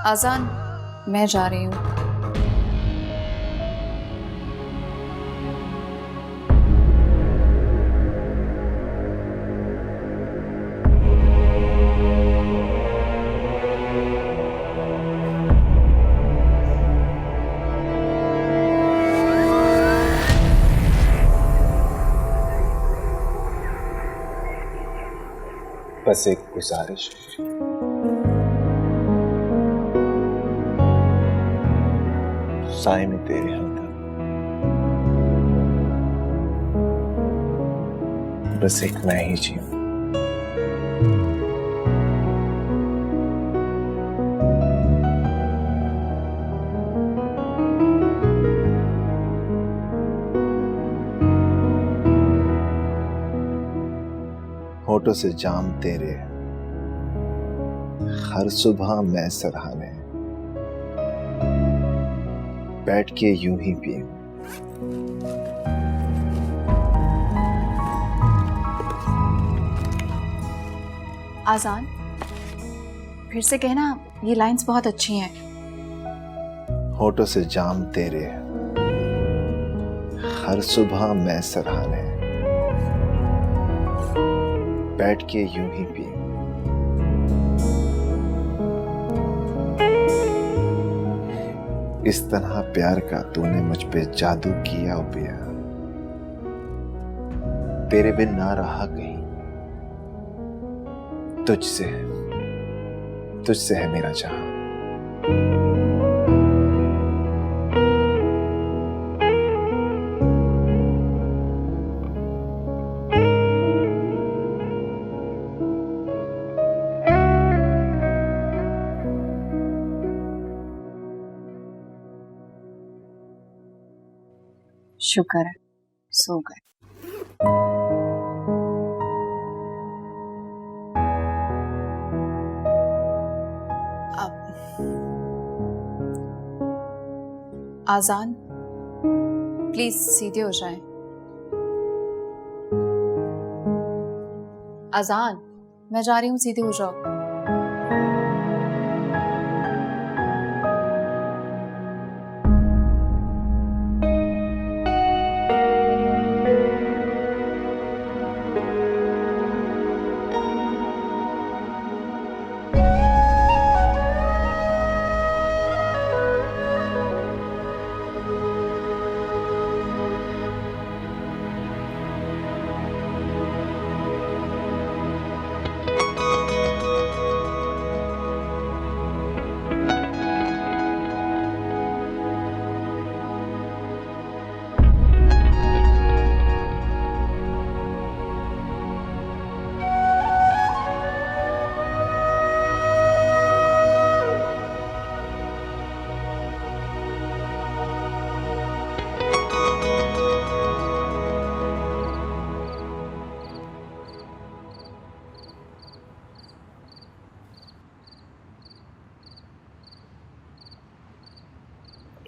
आजान, मैं जा रही हूँ। बस एक गुजारिश, साए में तेरे हमदम, बस एक मैं ही जीऊं। होठों से जाम तेरे, हर सुबह मैं सराहने, बैठ के यूं ही पीऊं। आजान, फिर से कहना, ये लाइंस बहुत अच्छी हैं। होठों से जाम तेरे, हर सुबह मैं सराहने, बैठ के यूं ही पीऊं। इस तरह प्यार का तूने मुझ पे जादू किया ओ पिया, तेरे बिन ना रहा कहीं, तुझसे है मेरा जहां। शुक्र है, सो गए। आजान, प्लीज सीधे हो जाएं। आजान, मैं जा रही हूँ, सीधे हो जाओ।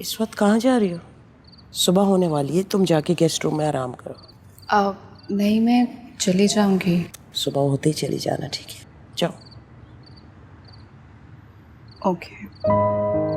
इस वक्त कहाँ जा रही हो? सुबह होने वाली है, तुम जाके गेस्ट रूम में आराम करो। नहीं, मैं चली जाऊंगी। सुबह होते ही चली जाना, ठीक है? जाओ। ओके।